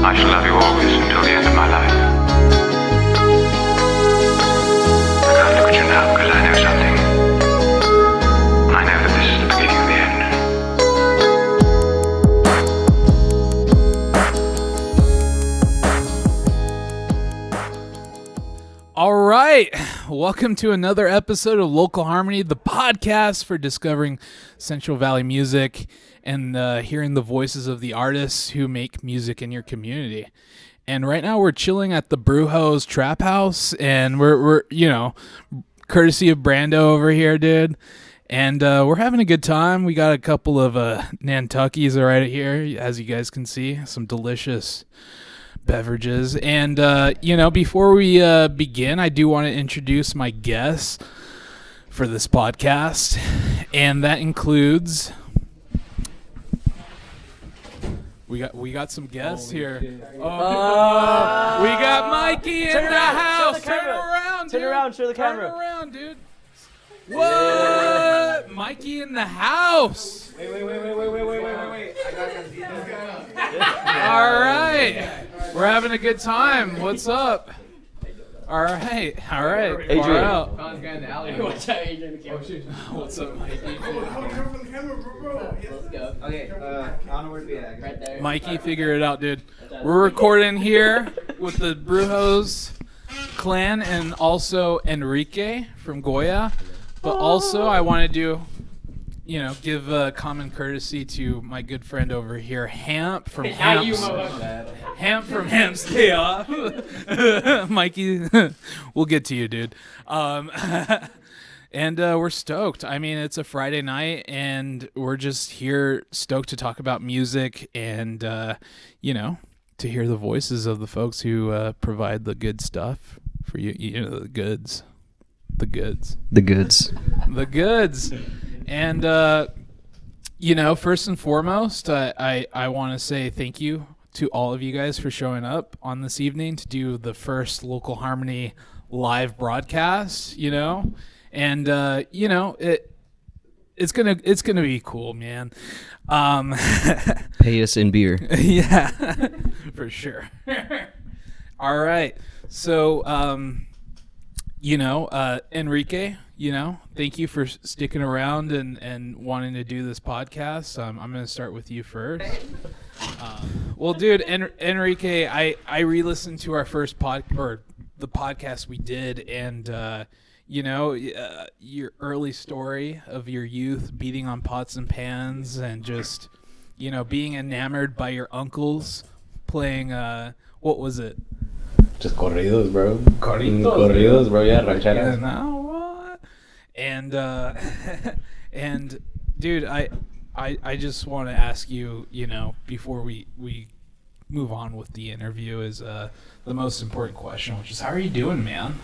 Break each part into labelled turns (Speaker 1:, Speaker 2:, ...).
Speaker 1: I shall love you always until the end of my life. I can't look at you now because I know something. I know that this is the beginning of the end.
Speaker 2: All right, welcome to another episode of Local Harmony, the podcast for discovering Central Valley music and hearing the voices of the artists who make music in your community. And right now we're chilling at the Brujoz traphouse, and we're courtesy of Brando over here, dude. And we're having a good time. We got a couple of Nantuckies right here, as you guys can see, some delicious beverages. And before we begin, I do want to introduce my guests for this podcast, and that includes we got some guests here. We got Mikey in the house. Turn around,
Speaker 3: show the camera.
Speaker 2: Turn around, dude. What? Mikey in the house.
Speaker 3: Wait.
Speaker 2: All right. We're having a good time. What's up? All right.
Speaker 3: Adrian.
Speaker 2: Far out.
Speaker 3: What's up, Adrian?
Speaker 2: What's up, Mikey?
Speaker 3: Let's go. Okay, I don't know where to be at. Right there.
Speaker 2: Mikey, figure it out, dude. We're recording here with the Brujoz clan and also Endrique from Guaya. But also, I want to give common courtesy to my good friend over here, Hamp from Hamp's. Hamp from Hamp's Day Off. Mikey, we'll get to you, dude. And we're stoked. I mean, it's a Friday night, and we're just here stoked to talk about music and, to hear the voices of the folks who provide the good stuff for you, the goods. The goods. And, first and foremost, I want to say thank you to all of you guys for showing up on this evening to do the first Local Harmony live broadcast, and, it's gonna be cool, man.
Speaker 4: Pay us in beer.
Speaker 2: Yeah, for sure. All right. So, Enrique, thank you for sticking around and wanting to do this podcast. I'm going to start with you first. Well, dude, Enrique, I re-listened to our first the podcast we did, and your early story of your youth beating on pots and pans and just being enamored by your uncles playing what was it?
Speaker 5: Just corridos, bro.
Speaker 2: Corridos,
Speaker 5: bro. Yeah, rancheras.
Speaker 2: What? And and dude, I just want to ask you, before we move on with the interview, is the most important question, which is, how are you doing, man?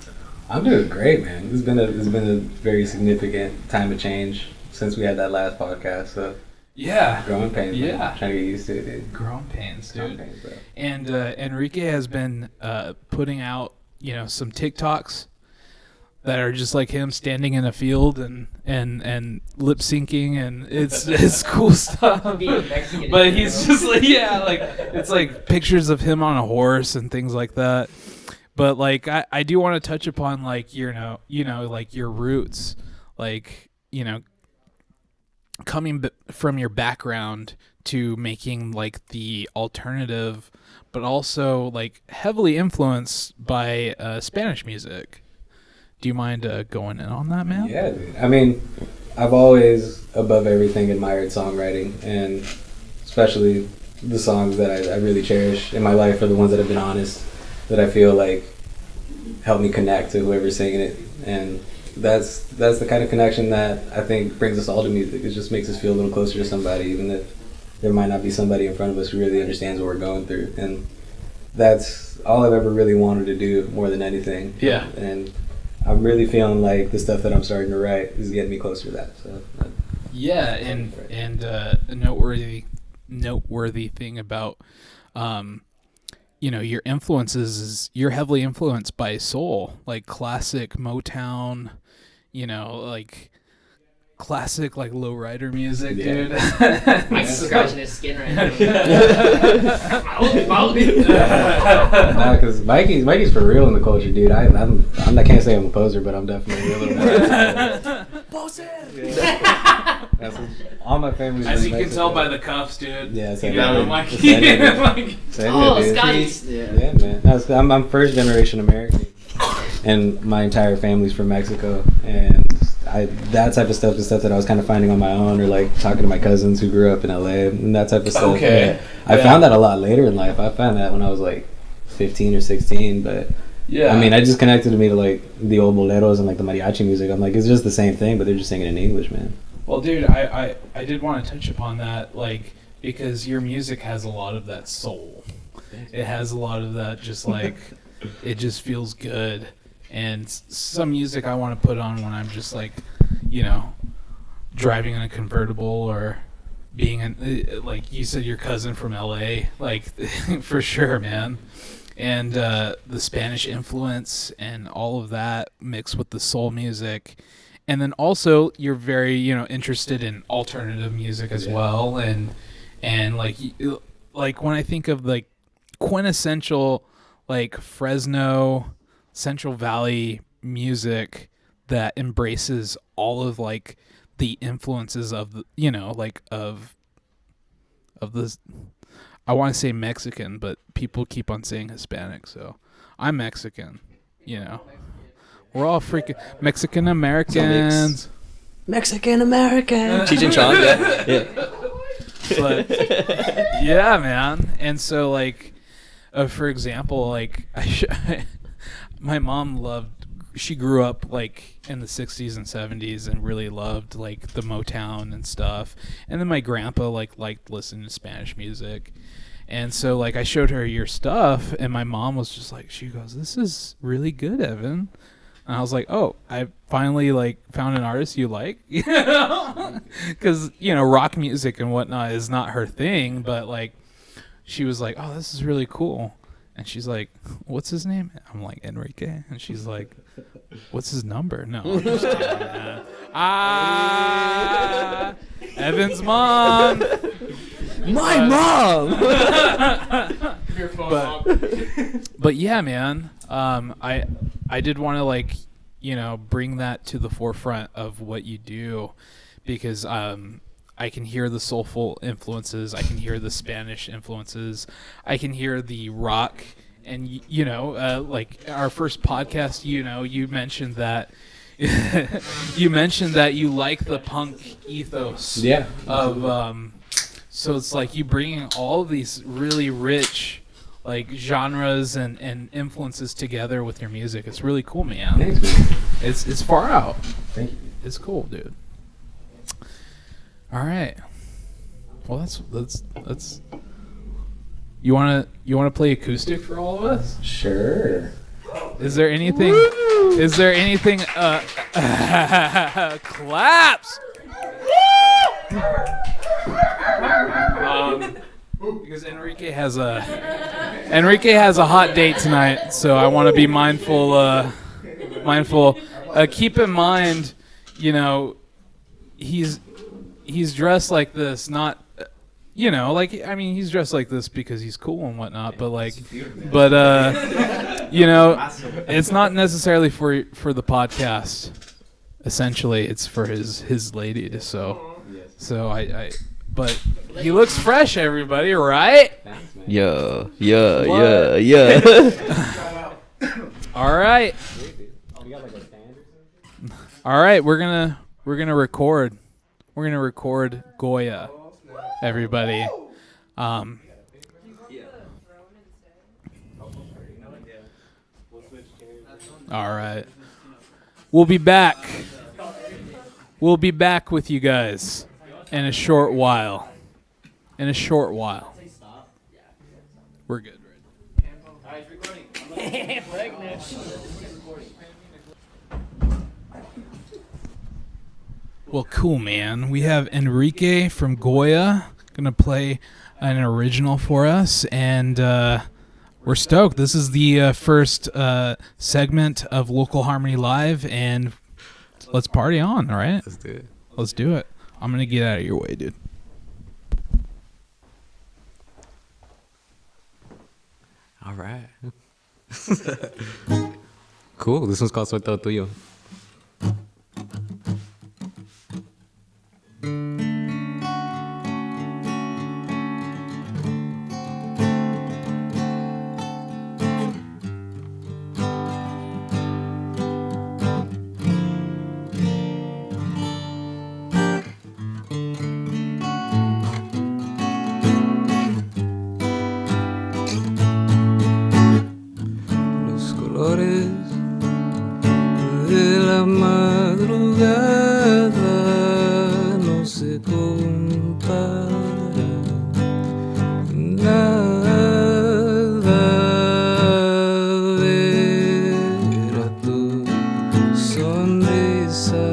Speaker 5: I'm doing great, man. It's been a very significant time of change since we had that last podcast. So
Speaker 2: yeah,
Speaker 5: growing pains.
Speaker 2: Yeah,
Speaker 5: man. Trying to get used to it, dude.
Speaker 2: Growing pains, dude.
Speaker 5: Growing pains, bro.
Speaker 2: And Enrique has been putting out, some TikToks that are just like him standing in a field and lip syncing, and it's cool stuff. But he's just like, it's like pictures of him on a horse and things like that. But like I do want to touch upon like your roots, like coming from your background to making like the alternative, but also like heavily influenced by Spanish music. Do you mind going in on that, man?
Speaker 5: Yeah, dude. I mean, I've always, above everything, admired songwriting, and especially the songs that I really cherish in my life are the ones that have been honest, that I feel like help me connect to whoever's singing it. And that's the kind of connection that I think brings us all to music. It just makes us feel a little closer to somebody, even if there might not be somebody in front of us who really understands what we're going through. And that's all I've ever really wanted to do more than anything.
Speaker 2: Yeah.
Speaker 5: And I'm really feeling like the stuff that I'm starting to write is getting me closer to that. So
Speaker 2: yeah, and a noteworthy thing about your influences is you're heavily influenced by soul, like classic Motown, like classic like lowrider music,
Speaker 5: Yeah.
Speaker 2: dude.
Speaker 3: Mike's scratching his skin right now.
Speaker 5: Nah, because Mikey's for real in the culture, dude. I can't say I'm a poser, but I'm definitely a little more.
Speaker 2: Poser.
Speaker 5: That's all my family's
Speaker 2: As
Speaker 5: from
Speaker 2: you can
Speaker 5: Mexico.
Speaker 2: tell by the cuffs, dude.
Speaker 5: Yeah,
Speaker 2: You know,
Speaker 5: dude.
Speaker 2: Mikey.
Speaker 5: Same here, dude.
Speaker 2: Like,
Speaker 5: Same
Speaker 3: Oh,
Speaker 5: here, dude.
Speaker 3: Scotty's.
Speaker 5: Yeah, man. I'm first generation American, and my entire family's from Mexico, and that type of stuff is stuff that I was kind of finding on my own, or like talking to my cousins who grew up in LA, and that type of stuff.
Speaker 2: Okay.
Speaker 5: Yeah. I found that a lot later in life. I found that when I was like 15 or 16, but
Speaker 2: yeah.
Speaker 5: I mean, I just connected to me to like the old boleros and like the mariachi music. I'm like, it's just the same thing, but they're just singing in English, man.
Speaker 2: Well, dude, I did want to touch upon that, like, because your music has a lot of that soul. It has a lot of that, just like, it just feels good. And some music I want to put on when I'm just like, you know, driving in a convertible or being like you said, your cousin from LA, like for sure, man. And the Spanish influence and all of that mixed with the soul music. And then also you're very, you know, interested in alternative music as well. And like when I think of like quintessential like Fresno, Central Valley music that embraces all of like the influences of the, you know, like of this, I want to say Mexican, but people keep on saying Hispanic, so I'm Mexican, you know. We're all freaking Mexican Americans.
Speaker 4: Mexican American. Cheech and Chong, yeah.
Speaker 2: But yeah, man. And so like for example, like my mom she grew up like in the 60s and 70s and really loved like the Motown and stuff. And then my grandpa liked listening to Spanish music. And so like I showed her your stuff and my mom was just like, she goes, "This is really good, Evan." And I was like, "Oh, I finally like found an artist you like," you know, because you know rock music and whatnot is not her thing. But like, she was like, "Oh, this is really cool," and she's like, "What's his name?" I'm like, "Enrique," and she's like, "What's his number?" No, I'm just kidding, man. Evan's mom.
Speaker 4: My mom.
Speaker 2: But yeah, man. I did want to like, you know, bring that to the forefront of what you do, because I can hear the soulful influences, I can hear the Spanish influences, I can hear the rock, and you know, like our first podcast, you know, you mentioned that you like the punk ethos.
Speaker 5: Yeah.
Speaker 2: Of so it's like you bringing all of these really rich like genres and influences together with your music. It's really cool, man.
Speaker 5: Thanks, man.
Speaker 2: It's far out.
Speaker 5: Thank you.
Speaker 2: It's cool, dude. All right. Well, that's you wanna play acoustic for all of us?
Speaker 5: Sure.
Speaker 2: Is there anything? Is there anything? Claps. Because Enrique has a hot date tonight, so I want to be mindful. Keep in mind, you know, he's dressed like this, not, you know, like, I mean, he's dressed like this because he's cool and whatnot, but like, you know, it's not necessarily for the podcast. Essentially, it's for his lady. So I but he looks fresh, everybody, right?
Speaker 4: Yeah.
Speaker 2: All right. All right, we're gonna record. We're gonna record Guaya, everybody. All right. We'll be back. We'll be back with you guys in a short while. We're good, right? Well, cool, man. We have Enrique from Guaya gonna play an original for us, and we're stoked. This is the first segment of Local Harmony Live, and let's party on, all right?
Speaker 5: Let's do it.
Speaker 2: Let's do it. I'm gonna get out of your way, dude.
Speaker 4: All right. Cool. This one's called Soy Todo Tuyo.
Speaker 5: De la madrugada no se compara nada. Ver a tu sonrisa.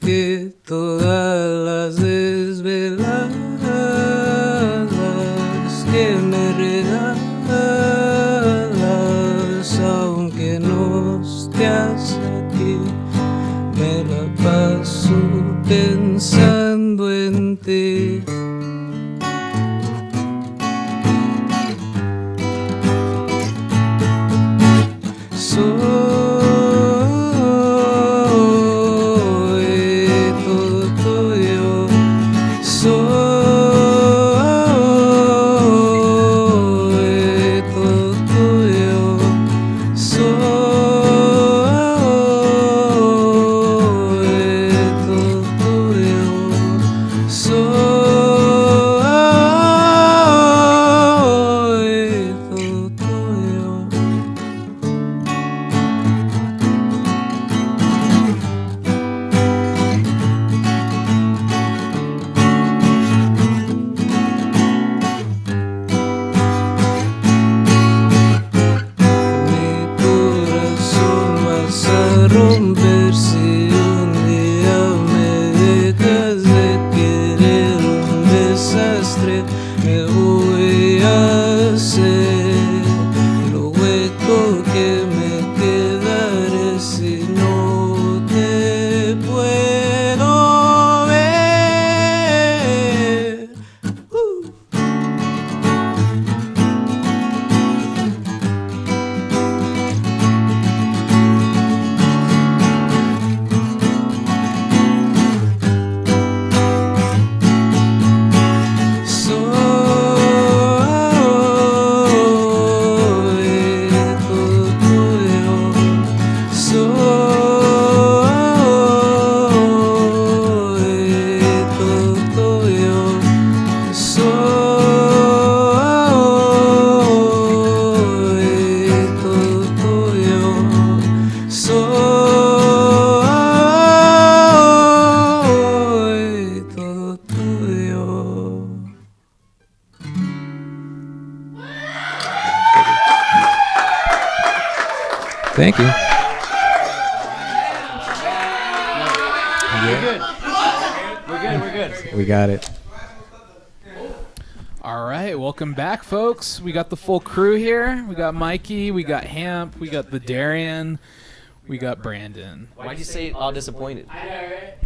Speaker 5: Y todas las desveladas que me regalas, aunque no estés aquí, me la paso pensando en ti. Thank you.
Speaker 4: We're good.
Speaker 5: We got it.
Speaker 2: All right, welcome back, folks. We got the full crew here. We got Mikey, we got Hamp, we got the Darian, we got Brandon.
Speaker 4: Why'd you say all disappointed?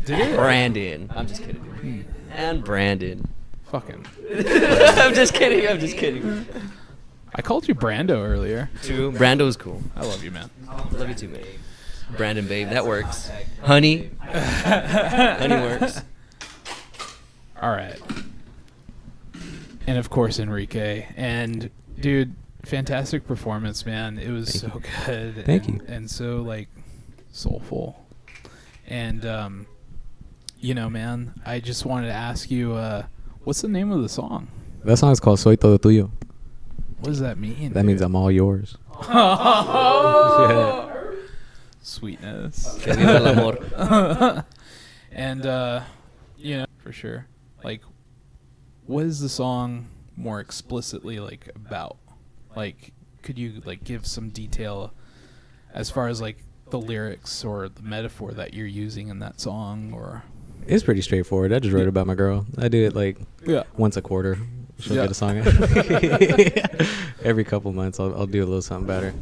Speaker 2: Did it?
Speaker 4: Brandon. I'm just kidding. And Brandon.
Speaker 2: Fucking.
Speaker 4: I'm just kidding.
Speaker 2: I called you Brando earlier.
Speaker 4: True. Brando's cool.
Speaker 2: I love you, man.
Speaker 4: I love you too, man. Brandon, babe. That works. Honey. Honey works.
Speaker 2: All right. And of course, Endrique. And dude, fantastic performance, man. It was so good.
Speaker 5: Thank you.
Speaker 2: And so like soulful. And you know, man, I just wanted to ask you, what's the name of the song?
Speaker 5: That song is called Soy Todo Tuyo.
Speaker 2: What does that mean?
Speaker 5: That means I'm all yours.
Speaker 2: Sweetness.
Speaker 4: Que viva el amor.
Speaker 2: And you know, for sure. Like, what is the song more explicitly like about? Like, could you like give some detail as far as like the lyrics or the metaphor that you're using in that song? Or
Speaker 5: It's pretty straightforward. I just wrote about my girl. I do it like
Speaker 2: yeah,
Speaker 5: once a quarter She'll
Speaker 2: Yeah.
Speaker 5: get a song out. Every couple months, I'll do a little something better.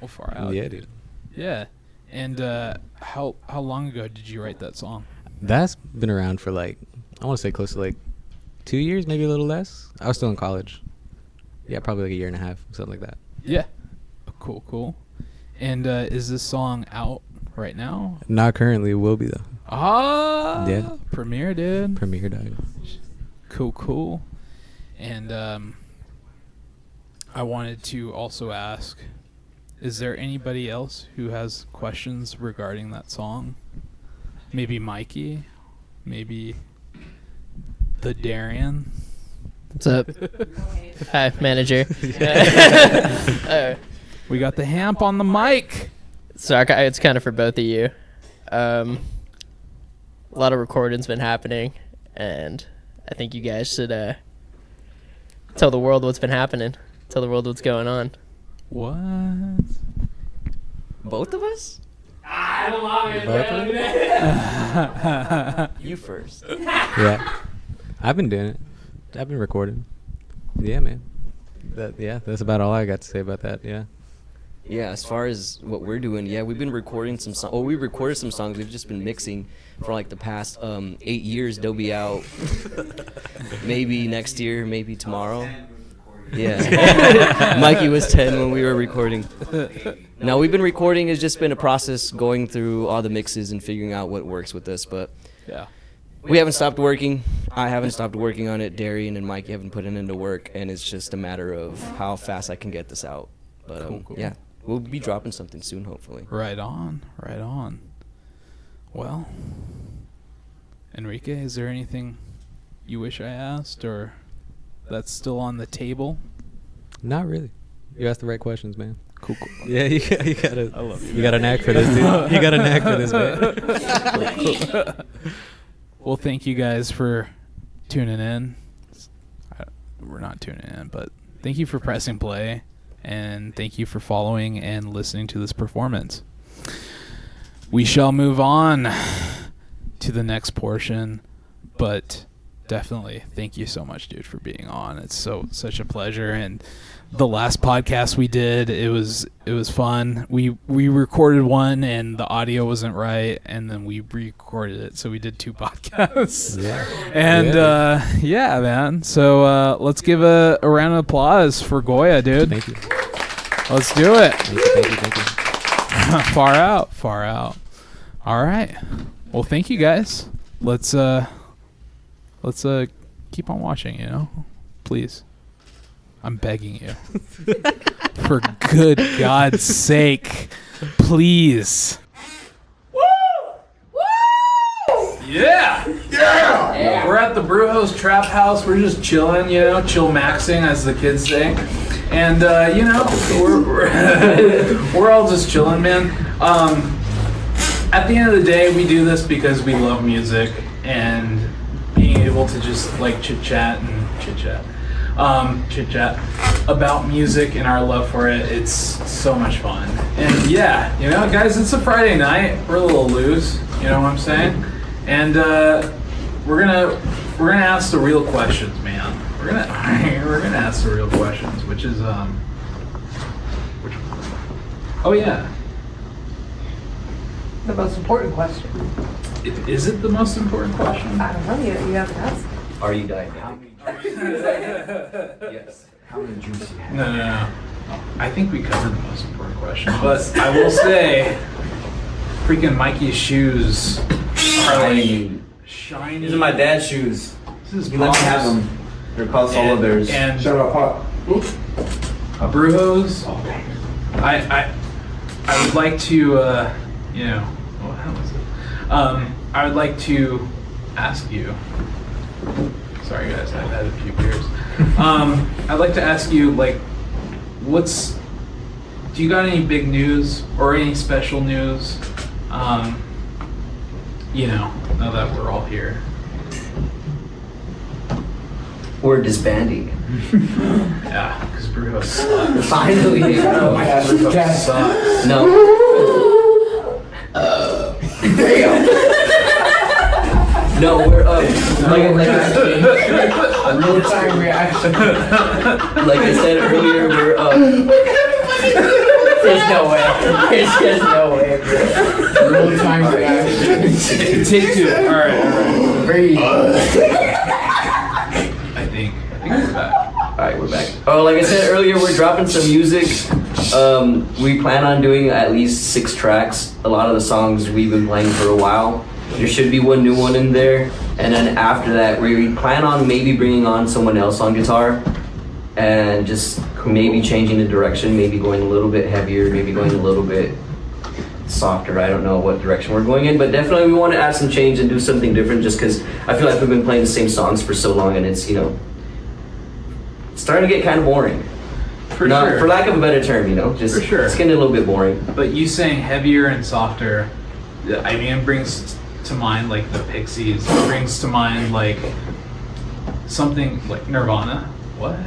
Speaker 2: Well, far out.
Speaker 5: Yeah, dude.
Speaker 2: Yeah. And how long ago did you write that song?
Speaker 5: That's been around for like, I want to say close to like 2 years, maybe a little less. I was still in college. Yeah, probably like a year and a half, something like that.
Speaker 2: Yeah. Cool. And is this song out right now?
Speaker 5: Not currently, will be though.
Speaker 2: Ah.
Speaker 5: Yeah.
Speaker 2: Premiere, dude.
Speaker 5: Premiere dog.
Speaker 2: Cool. And I wanted to also ask, is there anybody else who has questions regarding that song? Maybe Mikey? Maybe the Darian?
Speaker 3: What's up? Hi, manager.
Speaker 2: We got the Hamp on the mic.
Speaker 3: So it's kind of for both of you. A lot of recording's been happening, and I think you guys should tell the world what's been happening. Tell the world what's going on.
Speaker 2: What?
Speaker 4: Both of us?
Speaker 5: Both of
Speaker 4: You first.
Speaker 5: Yeah. I've been doing it. I've been recording. Yeah, man. That's about all I got to say about that. Yeah.
Speaker 4: Yeah, as far as what we're doing, yeah, we've been recording some songs. Well, we recorded some songs. We've just been mixing for like the past 8 years. They'll be out maybe next year, maybe tomorrow. Yeah. Mikey was 10 when we were recording. Now, we've been recording. It's just been a process going through all the mixes and figuring out what works with us. But
Speaker 2: Yeah.
Speaker 4: we haven't stopped working. I haven't stopped working on it. Darian and Mikey haven't put it into work. And it's just a matter of how fast I can get this out. But
Speaker 2: Cool.
Speaker 4: yeah, we'll be dropping something soon, hopefully.
Speaker 2: Right on. Well, Enrique, is there anything you wish I asked or that's still on the table?
Speaker 5: Not really. You asked the right questions, man.
Speaker 2: Cool.
Speaker 5: Yeah, you got a, you got a knack for this, dude. You got a knack for this, man.
Speaker 2: Well, thank you guys for tuning in. We're not tuning in, but thank you for pressing play, and thank you for following and listening to this performance. We shall move on to the next portion, but definitely thank you so much, dude, for being on. It's such a pleasure. And the last podcast we did, it was fun. We recorded one and the audio wasn't right, and then we re-recorded it, so we did 2 podcasts.
Speaker 5: Yeah.
Speaker 2: And yeah, man. So let's give a round of applause for Guaya, dude.
Speaker 5: Thank you.
Speaker 2: Let's do it.
Speaker 5: Thank you.
Speaker 2: Far out. All right. Well, thank you guys. Let's keep on watching, please. I'm begging you. For good God's sake, please. Yeah. We're at the Brujoz Trap House. We're just chilling, chill maxing, as the kids say. And we're all just chilling, man. At the end of the day, we do this because we love music, and being able to just like chit chat about music and our love for it, it's so much fun. And yeah, guys, it's a Friday night. We're a little loose, you know what I'm saying? And we're gonna ask the real questions, man. We're gonna ask the real questions, which is oh yeah.
Speaker 6: The most important question.
Speaker 2: Is it the most important question?
Speaker 6: I don't know. You have to ask.
Speaker 4: Are you diabetic? Yes.
Speaker 1: How many drinks you have?
Speaker 2: No. I think we covered the most important question. But I will say, freaking Mikey's shoes are like shiny.
Speaker 7: These are my dad's shoes.
Speaker 2: This is
Speaker 7: He let me have them. They're called Solo Bears.
Speaker 2: And
Speaker 1: Shut up, Pop.
Speaker 2: Brujoz, I would like to, what was it? I would like to ask you. Sorry, guys, I've had a few beers. I'd like to ask you, do you got any big news or any special news? Now that we're all here.
Speaker 7: We're disbanding.
Speaker 2: Yeah, because Brujoz sucks.
Speaker 7: Finally.
Speaker 2: Brujoz sucks.
Speaker 7: No. No, we're
Speaker 5: Real-time reaction.
Speaker 4: Like I said earlier, we're
Speaker 3: There's no way. There's just no way, bro.
Speaker 5: Real-time reaction.
Speaker 2: Take two. All right.
Speaker 5: Breathe.
Speaker 2: I think we're back.
Speaker 4: Alright, we're back. Oh, like I said earlier, we're dropping some music. We plan on doing at least 6 tracks. A lot of the songs we've been playing for a while. There should be one new one in there. And then after that, we plan on maybe bringing on someone else on guitar. And just maybe changing the direction, maybe going a little bit heavier, maybe going a little bit softer. I don't know what direction we're going in, but definitely we want to add some change and do something different just because I feel like we've been playing the same songs for so long and it's, starting to get kind of boring.
Speaker 2: For sure.
Speaker 4: For lack of a better term, just
Speaker 2: For sure.
Speaker 4: it's getting a little bit boring.
Speaker 2: But you saying heavier and softer, I mean, it brings to mind like the Pixies. It brings to mind like something like Nirvana. What?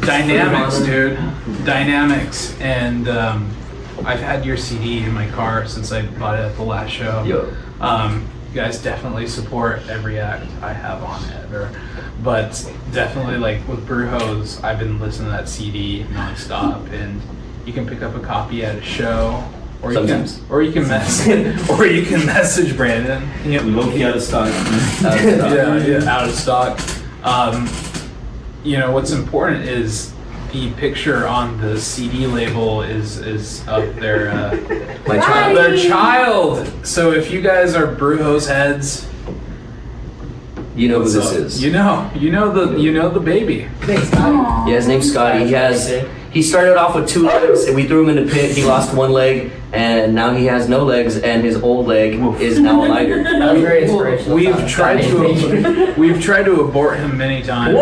Speaker 2: Dynamics, dude. Dynamics. And I've had your CD in my car since I bought it at the last show.
Speaker 4: Yo.
Speaker 2: You guys definitely support every act I have on it. But definitely like with Brujoz, I've been listening to that CD nonstop, and you can pick up a copy at a show, or
Speaker 4: Sometimes.
Speaker 2: you can message Brandon.
Speaker 8: Low-key out of stock.
Speaker 2: Out of stock. What's important is the picture on the CD label is of their
Speaker 4: My child.
Speaker 2: their child. So if you guys are Brujoz heads,
Speaker 4: You know who
Speaker 2: what's
Speaker 4: this
Speaker 2: up?
Speaker 4: is.
Speaker 2: You know the baby.
Speaker 4: Yeah, his name's Scotty. He started off with 2 legs, and we threw him in the pit. He lost 1 leg, and now he has no legs, and his old leg is now a lighter.
Speaker 3: That was very inspirational.
Speaker 2: We've tried to abort him many times.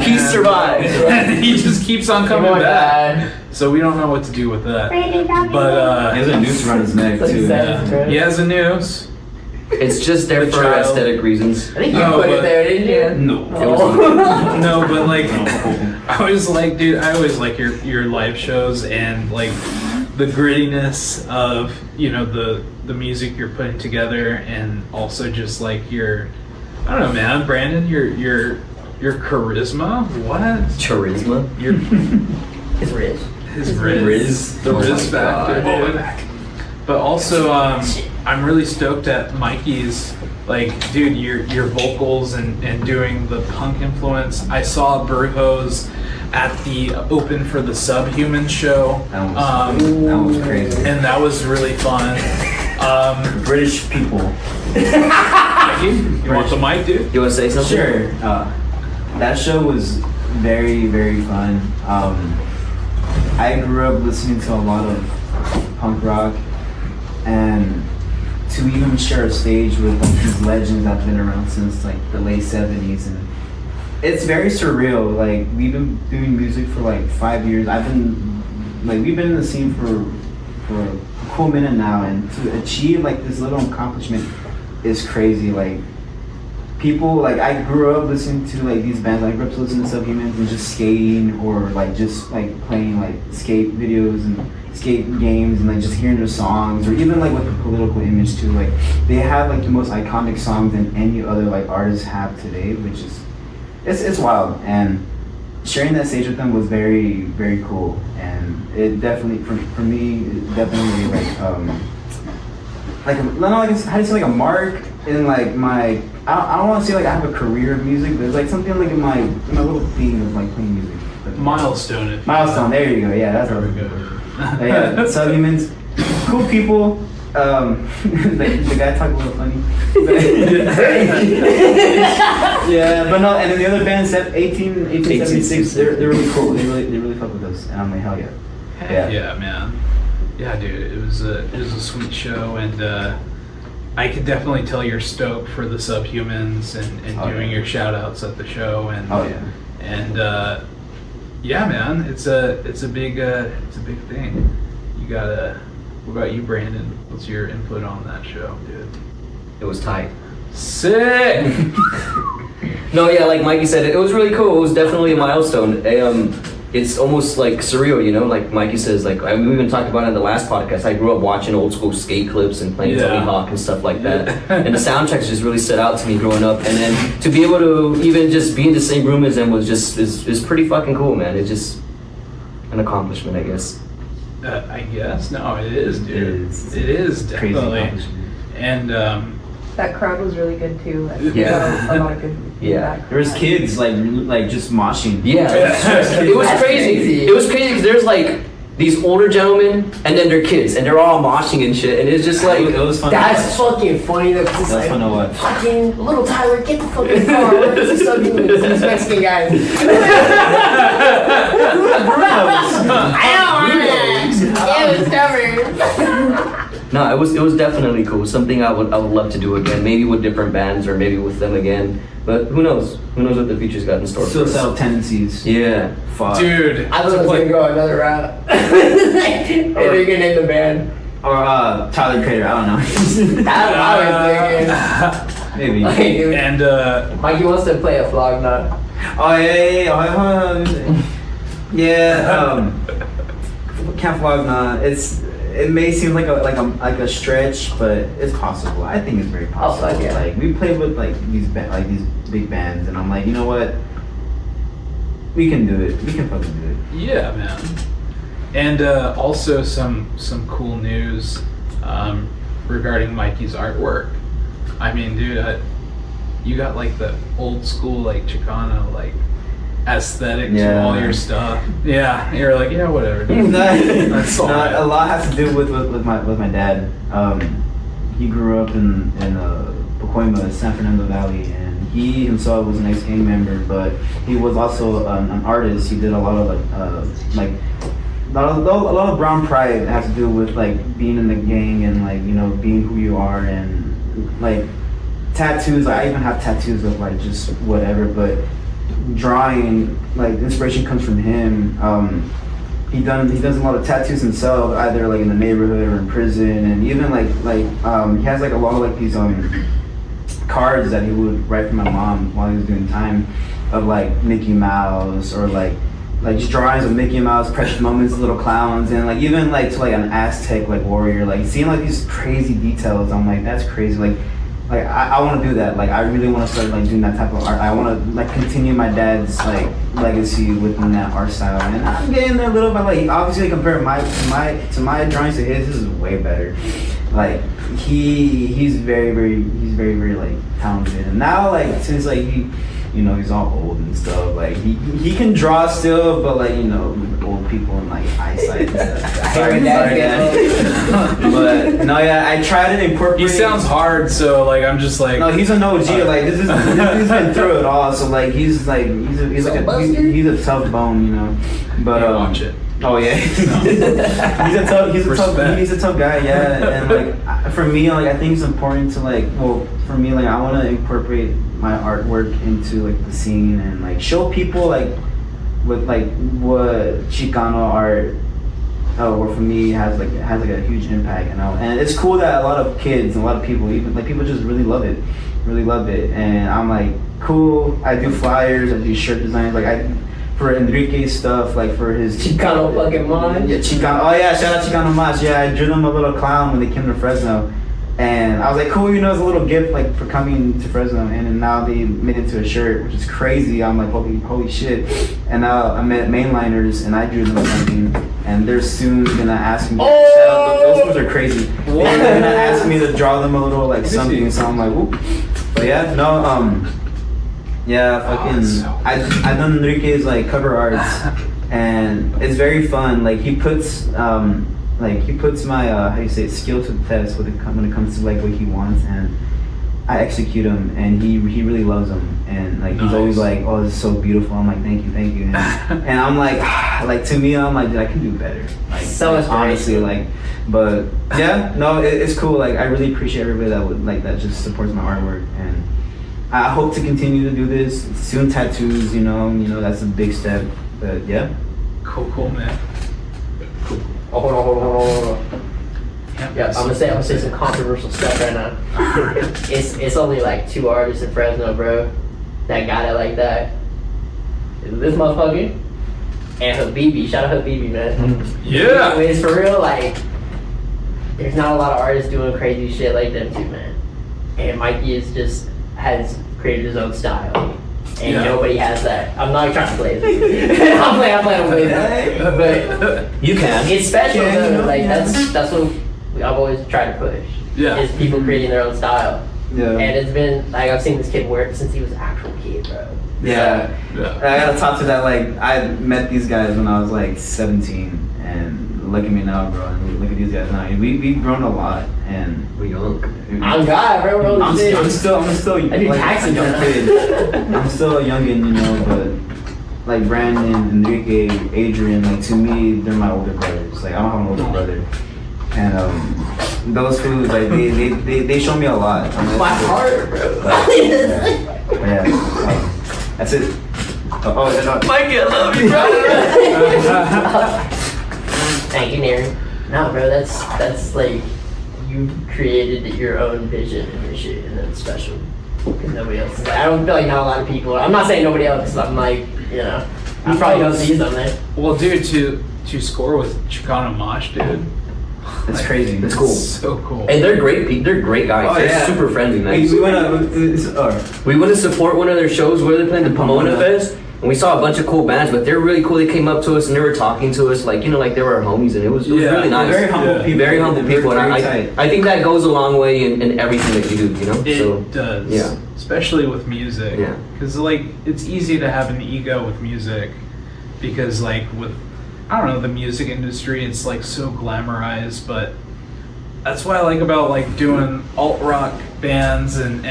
Speaker 4: He survived.
Speaker 2: And he just keeps on coming back. So we don't know what to do with that. But
Speaker 8: He has a noose around his neck too.
Speaker 2: he has a noose.
Speaker 4: It's just there
Speaker 2: The
Speaker 4: for
Speaker 2: child.
Speaker 4: aesthetic reasons.
Speaker 3: I think you
Speaker 2: No,
Speaker 3: put
Speaker 2: but-
Speaker 3: it there, didn't you?
Speaker 8: No.
Speaker 2: No, but like I always like your live shows and like the grittiness of the music you're putting together, and also just like your, I don't know, man, Brandon, your charisma. What?
Speaker 4: Charisma.
Speaker 2: Your
Speaker 3: It's rich.
Speaker 2: his riz, the
Speaker 4: Oh my
Speaker 2: riz factor.
Speaker 4: God.
Speaker 2: Dude. But also, I'm really stoked at Mikey's, like, dude, your vocals and doing the punk influence. I saw Brujoz at the open for the Subhuman show.
Speaker 8: That was crazy.
Speaker 2: And that was really fun.
Speaker 8: British people.
Speaker 2: Mikey, you want the mic, dude?
Speaker 4: You want to say something?
Speaker 8: Sure. That show was very, very fun. I grew up listening to a lot of punk rock, and to even share a stage with these legends that have been around since like the late 70s, and it's very surreal. Like, we've been doing music for like 5 years. We've been in the scene for a cool minute now, and to achieve like this little accomplishment is crazy. Like, people, like, I grew up listening to like these bands. I grew up listening to Subhumans and just skating, or like just like playing like skate videos and skate games, and like just hearing their songs, or even like with the political image too. Like, they have like the most iconic songs than any other like artists have today, which is it's wild. And sharing that stage with them was very, very cool. And it definitely, for me, it definitely like how do you say, like a mark in like my, I don't want to say like I have a career of music, but it's like something like in my little theme of like playing music. But
Speaker 2: Milestone. If you
Speaker 8: milestone, there you go. Yeah, that's what
Speaker 2: There
Speaker 8: I
Speaker 2: we
Speaker 8: was
Speaker 2: go.
Speaker 8: looking for. Yeah, Subhumans, cool people. The guy talked a little funny. Yeah, but no, and then the other band, 1876, they're really cool. They really fuck with us, and I'm like, hell yeah.
Speaker 2: Heck yeah, man. Yeah, dude, it was a sweet show, and I could definitely tell you're stoked for the Subhumans and
Speaker 8: Oh,
Speaker 2: doing
Speaker 8: yeah.
Speaker 2: your shout outs at the show, and
Speaker 8: Oh yeah.
Speaker 2: and yeah, man, it's a big thing. You gotta. What about you, Brandon? What's your input on that show, dude?
Speaker 4: It was tight.
Speaker 2: Sick.
Speaker 4: No, yeah, like Mikey said, it was really cool. It was definitely a milestone. it's almost like surreal, you know. Like Mikey says, like we even talked about it in the last podcast. I grew up watching old school skate clips and playing Tony Hawk and stuff like that, and the soundtracks just really stood out to me growing up. And then to be able to even just be in the same room as them was just is pretty fucking cool, man. It's just an accomplishment, I guess.
Speaker 2: I guess no, it is, dude. It is
Speaker 8: Crazy
Speaker 2: definitely.
Speaker 8: accomplishment.
Speaker 2: And
Speaker 6: That crowd was really good too. I think
Speaker 4: Yeah.
Speaker 6: a lot of good
Speaker 4: Yeah.
Speaker 6: feedback.
Speaker 8: There was kids like just moshing.
Speaker 4: Yeah, it was crazy. It was crazy because there's like these older gentlemen and then their kids, and they're all moshing and shit, and it's just like
Speaker 8: It was fun.
Speaker 3: That's fucking funny though, 'cause it's
Speaker 8: That was fun to
Speaker 3: like,
Speaker 8: watch.
Speaker 3: fucking little Tyler, get the fucking car. Where's the sub units? These Mexican guys. I don't want it. Yeah, it's covered.
Speaker 4: no, it was definitely cool. Something I would love to do again, maybe with different bands or maybe with them again. But who knows? Who knows what the future's got in store for us?
Speaker 8: Suicidal tendencies.
Speaker 4: Yeah.
Speaker 8: Fuck.
Speaker 2: dude,
Speaker 3: I thought I was gonna go another route. And they're gonna name the band.
Speaker 8: Or Tyler Creator. I don't know.
Speaker 3: That's what I was thinking.
Speaker 8: Maybe.
Speaker 3: Like, dude,
Speaker 2: and
Speaker 3: Mikey wants to play a flog knot.
Speaker 8: Oh yeah. Camp Vlog, nah. It may seem like a stretch, but it's possible. I think it's very possible.
Speaker 3: fuck yeah.
Speaker 8: Like we played with these big bands, and I'm like, you know what? We can do it. We can fucking do it.
Speaker 2: yeah, man. And also some cool news regarding Mikey's artwork. I mean, dude, you got like the old school like Chicano like aesthetic to
Speaker 8: Yeah.
Speaker 2: all your stuff. Yeah, you're like, yeah, whatever, dude. That's all right.
Speaker 8: A lot has to do with my dad. He grew up in Pacoima, San Fernando Valley, and he himself was an ex-gang member, but he was also an artist. He did a lot of a lot of brown pride has to do with like being in the gang and like, you know, being who you are, and like tattoos. Like, I even have tattoos of like just whatever, but drawing, like, inspiration comes from him. He does a lot of tattoos himself, either like in the neighborhood or in prison, and even he has like a lot of like these cards that he would write for my mom while he was doing time, of like Mickey Mouse, or like just drawings of Mickey Mouse, precious moments, little clowns, and like even like to like an Aztec like warrior, like seeing like these crazy details. I'm like, that's crazy. Like I want to do that. Like I really want to start like doing that type of art. I want to like continue my dad's like legacy within that art style, and I'm getting there a little bit. Like obviously comparing my drawings to his, this is way better. Like he's very like talented, and now like since like he, you know, he's all old and stuff, like he can draw still, but like, you know, with old people and like eyesight and stuff. Sorry, Dad. But no, yeah, I tried to incorporate.
Speaker 2: He sounds hard, so like I'm just like.
Speaker 8: No, he's an OG. Like this he's been through it all. So like he's a tough bone, you know. But
Speaker 2: watch it.
Speaker 8: Oh yeah, he's a tough guy. Yeah, and like for me, like I think it's important to like, well, for me, like I want to incorporate my artwork into like the scene and like show people like with like what Chicano art, or for me has like a huge impact, you know. And it's cool that a lot of kids and a lot of people, even like people, just really love it. And I'm like, cool. I do flyers, I do shirt designs, like for Endrique stuff, like for his
Speaker 3: Chicano fucking Mas.
Speaker 8: Yeah, Chicano. Oh yeah, shout out Chicano Mas. Yeah, I drew them a little clown when they came to Fresno, and I was like, cool, you know, it's a little gift like for coming to Fresno, and then now they made it to a shirt, which is crazy. I'm like, holy shit. And now I met Mainliners, and I drew them something, and they're soon gonna ask me. Shout out, those ones are crazy. They're gonna ask me to draw them a little like something, so I'm like, whoop. But yeah, no, yeah, fucking. I've done Enrique's like cover arts, and it's very fun. Like he puts my how do you say it, skill to the test when it comes to like what he wants, and I execute them, and he really loves them, and like he's always like, oh, this is so beautiful. I'm like, thank you, and I'm like to me, I'm like, dude, I can do better. Like
Speaker 3: so
Speaker 8: like, honestly, like, but yeah, no, it's cool. Like I really appreciate everybody that just supports my artwork, and I hope to continue to do this. Soon tattoos, you know, that's a big step. But yeah.
Speaker 2: Cool, man.
Speaker 3: Oh, hold on. Yeah, I'm gonna say some controversial stuff right now. It's only like 2 artists in Fresno, bro, that got it like that. This motherfucker and Habibi. Shout out Habibi, man.
Speaker 2: Yeah.
Speaker 3: Anyways, for real, like, there's not a lot of artists doing crazy shit like them too, man. And Mikey has created his own style. And nobody has that. I'm not trying to play it. I'm playing to play that. But
Speaker 4: You can.
Speaker 3: it's special though. Like that's what I've always tried to push.
Speaker 2: Yeah.
Speaker 3: Is people creating their own style.
Speaker 8: Yeah.
Speaker 3: And it's been like I've seen this kid work since he was an actual kid, bro.
Speaker 8: Yeah.
Speaker 2: Yeah.
Speaker 8: I gotta talk to that. Like, I met these guys when I was like 17, and look at me now, bro. And look at these guys now. We've grown a lot, and
Speaker 4: We're young.
Speaker 3: I'm God, bro. We're
Speaker 8: I'm still
Speaker 3: I do
Speaker 8: like
Speaker 3: taxi
Speaker 8: a young
Speaker 3: now.
Speaker 8: kid. I'm still a youngin', you know, but like Brandon, Endrique, Adrian, like to me, they're my older brothers. Like I don't have an older brother, and those foods, like they show me a lot.
Speaker 3: My heart, bro.
Speaker 8: Yeah. That's it.
Speaker 3: Mikey, I love you, bro. Thank you, Darian. No, bro, that's like you created your own vision and your shit, and that's special. Because nobody else. Like, I don't feel like not a lot of people. I'm not saying nobody else. I'm like, you know, I probably don't see something.
Speaker 2: Well, dude, to score with Chicano Mosh, dude.
Speaker 8: That's crazy.
Speaker 4: It's cool.
Speaker 2: So cool.
Speaker 4: And they're great. They're great guys.
Speaker 8: Oh,
Speaker 4: They're
Speaker 8: yeah.
Speaker 4: super friendly, man.
Speaker 8: We
Speaker 4: We went to support one of their shows where they're playing the Pomona Fest, and we saw a bunch of cool bands, but they're really cool. They came up to us and they were talking to us, like, you know, like they were our homies, and it was really nice.
Speaker 8: Very humble people.
Speaker 4: Very humble people, and
Speaker 8: Very tight.
Speaker 4: I think that goes a long way in everything that you do, you know?
Speaker 2: It does.
Speaker 4: Yeah.
Speaker 2: Especially with music.
Speaker 4: Yeah.
Speaker 2: Because, like, it's easy to have an ego with music because, like, with, I don't know, the music industry, it's, like, so glamorized, but that's what I like about, like, doing alt-rock bands and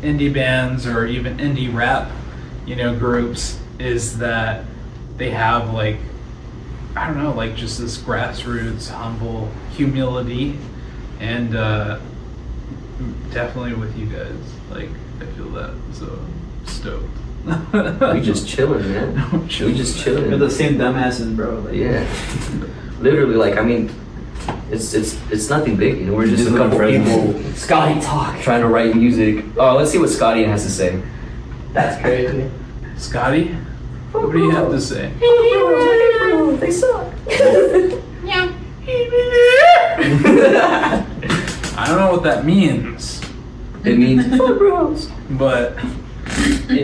Speaker 2: indie bands or even indie rap, you know, groups, is that they have, like, I don't know, like, just this grassroots, humble humility, and definitely with you guys, like, I feel that, so stoked.
Speaker 4: We just chilling, man. We just
Speaker 8: We're
Speaker 4: chilling.
Speaker 8: the same dumbasses, bro. Like,
Speaker 4: Yeah. Literally, like, I mean, it's nothing big, you know. We're just a
Speaker 8: Just
Speaker 4: couple
Speaker 8: little
Speaker 4: people
Speaker 3: Scotty talk.
Speaker 4: trying to write music. Oh, let's see what Scotty has to say.
Speaker 3: That's crazy.
Speaker 2: Scotty, what do you have to say?
Speaker 3: They suck.
Speaker 2: I don't know what that means,
Speaker 4: It means bros.
Speaker 2: but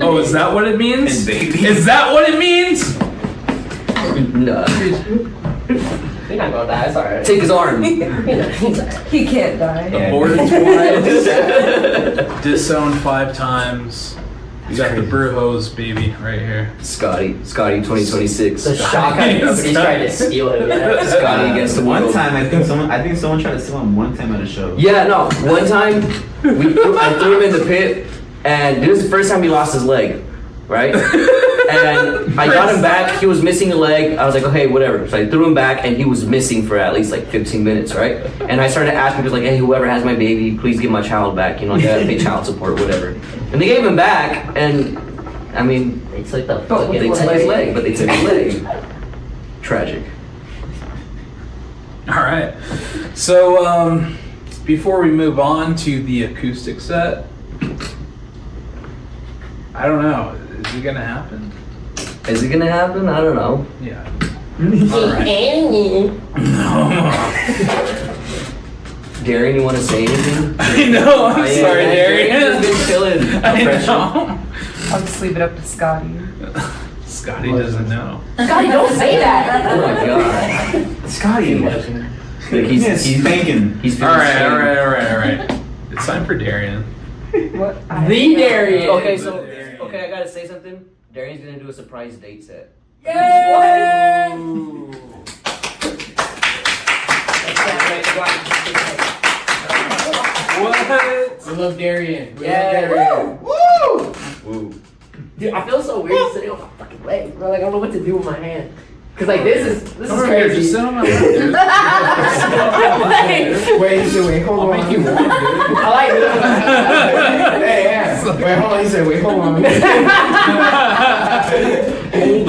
Speaker 2: oh, is that what it means?
Speaker 8: And baby.
Speaker 2: Is that what it means?
Speaker 4: No.
Speaker 3: You're not gonna die. It's alright.
Speaker 4: Take his arm.
Speaker 3: He's alright.
Speaker 6: He can't die.
Speaker 2: Aborted twice, disowned 5 times. We got the Brujoz baby right here.
Speaker 4: Scotty 2026.
Speaker 3: The shock how nobody's trying to steal him. Yeah.
Speaker 4: Scotty against the
Speaker 8: one
Speaker 4: world.
Speaker 8: time, I think someone tried to steal him one time at a show.
Speaker 4: Yeah, no. One time, I threw him in the pit, and this was the first time he lost his leg, right? And I got him back. He was missing a leg. I was like, okay, whatever. So I threw him back, and he was missing for at least like 15 minutes, right? And I started asking people like, hey, whoever has my baby, please give my child back. You know, I gotta pay child support, whatever. And they gave him back, and I mean,
Speaker 3: They took the
Speaker 4: they
Speaker 3: fucking
Speaker 4: took his leg, but they took his leg. Tragic.
Speaker 2: All right. So before we move on to the acoustic set, I don't know. Is it gonna happen?
Speaker 4: Is it gonna happen? I don't know.
Speaker 2: Yeah. All right.
Speaker 4: Darian, you want to say anything?
Speaker 2: I know. I'm sorry, Darian.
Speaker 4: Just been chilling.
Speaker 2: I know.
Speaker 6: I'll just leave it up to Scotty.
Speaker 2: Scotty doesn't know.
Speaker 3: Scotty, don't say that.
Speaker 4: Oh my god.
Speaker 8: Scotty.
Speaker 4: Like
Speaker 8: He's thinking.
Speaker 4: He's
Speaker 2: All right. It's time for Darian.
Speaker 6: What?
Speaker 3: The Darian.
Speaker 4: Okay, so I gotta say something. Darian's gonna do a surprise date set.
Speaker 2: What?
Speaker 3: We love Darian.
Speaker 4: Woo.
Speaker 3: Dude, I feel so weird sitting on my fucking leg, bro. Like I don't know what to do with my hand. Cause like this is
Speaker 2: Come over here, just
Speaker 3: crazy.
Speaker 2: sit on my lap, dude.
Speaker 9: Wait, hold
Speaker 2: I'll
Speaker 9: on.
Speaker 2: make you warm, dude.
Speaker 3: I like
Speaker 9: Hey, yeah. Wait, hold on. He said, wait, hold on.
Speaker 2: Hold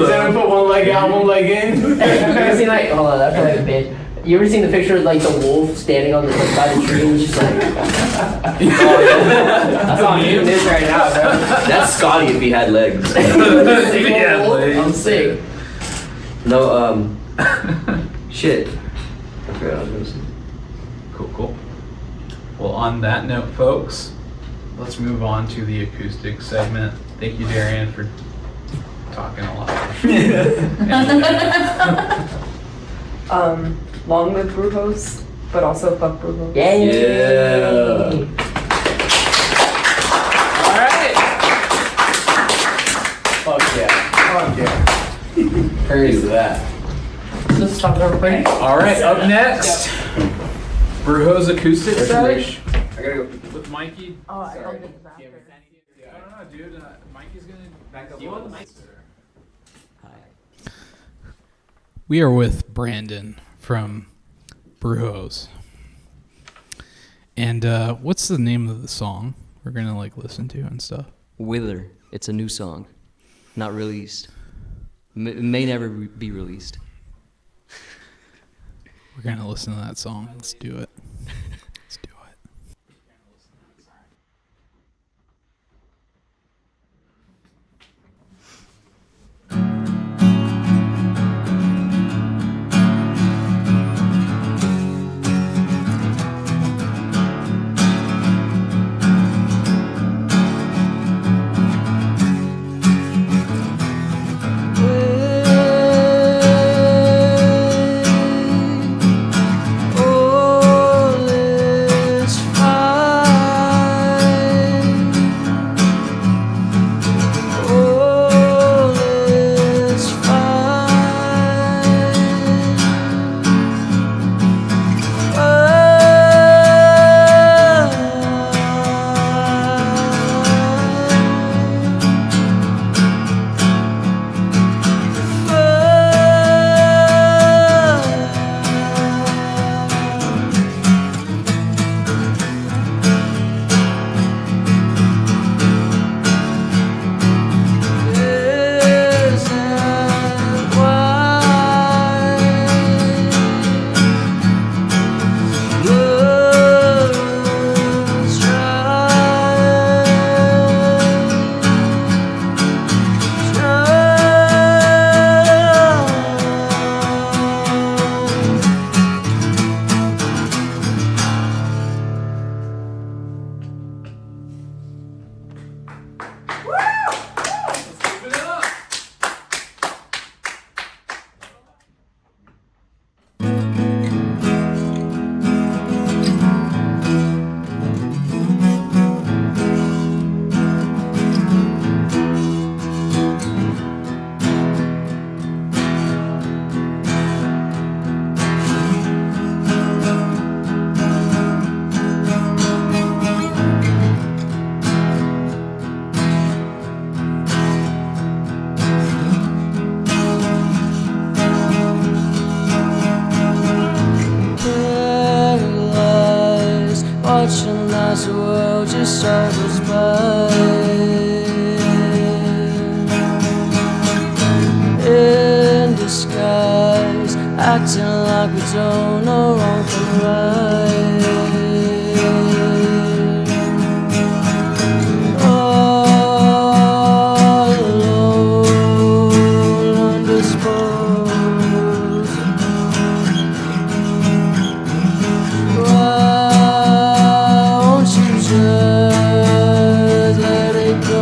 Speaker 9: Then I
Speaker 2: up.
Speaker 9: put one leg out, one leg in.
Speaker 3: You ever seen like hold on, that's like a bitch. You ever seen the picture of like the wolf standing on the side of the tree and it's just like that's on you this right now, bro.
Speaker 4: That's Scotty if he had legs.
Speaker 3: Sick
Speaker 2: Yeah,
Speaker 3: wolf.
Speaker 2: legs.
Speaker 3: I'm sick.
Speaker 4: No, shit. I forgot what I was gonna say.
Speaker 2: Cool. Well, on that note, folks, let's move on to the acoustic segment. Thank you, Darian, for talking a lot.
Speaker 6: Long live Brujoz, but also fuck Brujoz.
Speaker 4: Yeah.
Speaker 2: All right.
Speaker 9: Fuck yeah. Praise that.
Speaker 6: Just stop everybody.
Speaker 2: All right. Up next, Brujoz acoustic set
Speaker 9: I gotta go.
Speaker 2: with Mikey.
Speaker 6: Oh, I don't think that.
Speaker 2: I don't know, dude. Mikey's gonna back up. You want the mic? We are with Brandon from Brujoz. And what's the name of the song we're gonna like listen to and stuff?
Speaker 4: Wither. It's a new song, not released. May never be released.
Speaker 2: We're gonna listen to that song. Let's do it. Let's do it.
Speaker 10: watching as the world just cycles by. In disguise, acting like we don't know wrong from right. All alone, undisposed. Why won't you just let it go?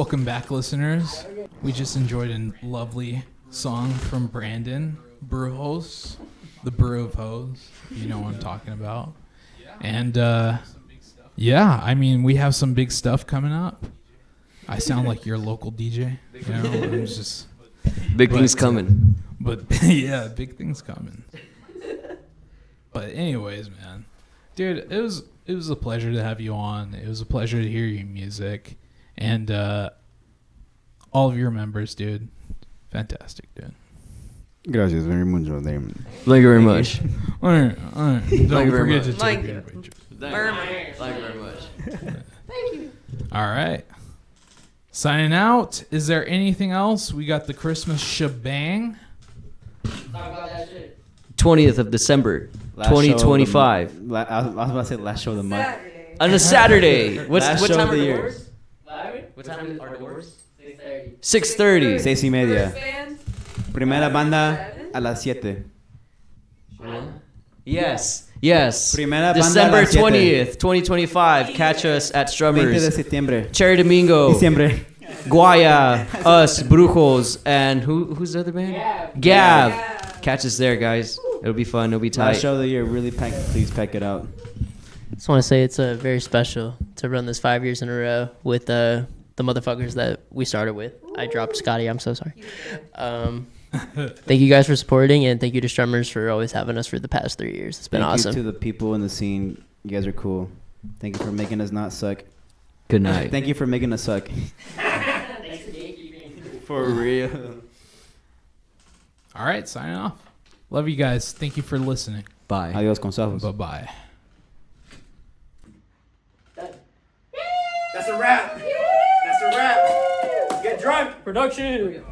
Speaker 2: Welcome back, listeners. We just enjoyed a lovely song from Brandon Brujoz, the Brew of Hose. You know what I'm talking about. And yeah, I mean, we have some big stuff coming up. I sound like your local DJ. You know, it's just
Speaker 4: Big things coming.
Speaker 2: But yeah, big things coming. But anyways, man, dude, it was a pleasure to have you on. It was a pleasure to hear your music, and all of your members, dude, fantastic, dude.
Speaker 9: Gracias very mucho, Darian.
Speaker 4: Thank you very much.
Speaker 2: All right. Don't
Speaker 4: you very
Speaker 2: forget
Speaker 4: much.
Speaker 2: to take your pictures.
Speaker 4: Thank you very much.
Speaker 2: All right. Signing out. Is there anything else? We got the Christmas Shabang.
Speaker 4: 20th of December, 2025.
Speaker 9: I was about to say last show of the month.
Speaker 4: On a Saturday. What
Speaker 9: Last
Speaker 4: time
Speaker 9: show
Speaker 4: are
Speaker 9: of the
Speaker 4: the
Speaker 9: year.
Speaker 4: doors? What time are the doors? 6:30.
Speaker 9: 6:30. Primera banda a las 7.
Speaker 4: Yes.
Speaker 9: Primera banda
Speaker 4: December
Speaker 9: a las 7.
Speaker 4: 20th, 2025. Catch us at
Speaker 9: 20 de
Speaker 4: Strummers.
Speaker 9: septiembre.
Speaker 4: Cherry Domingo.
Speaker 9: Diciembre.
Speaker 4: Guaya, us, Brujoz, and who's the other band? Gav. Catch us there, guys. It'll be fun. It'll be tight.
Speaker 9: Last show of the year. Really please pack it out.
Speaker 3: Just want to say it's very special to run this 5 years in a row with the motherfuckers that we started with. I dropped Scotty. I'm so sorry. Thank you guys for supporting, and thank you to Strummers for always having us for the past 3 years. It's been awesome.
Speaker 9: Thank you to the people in the scene. You guys are cool. Thank you for making us not suck.
Speaker 4: Good night.
Speaker 9: Thank you for making us suck. For real.
Speaker 2: All right, signing off. Love you guys. Thank you for listening.
Speaker 4: Bye.
Speaker 9: Adios, consejos.
Speaker 2: Bye-bye.
Speaker 8: That's a wrap. That's a wrap. Get drunk.
Speaker 3: Production.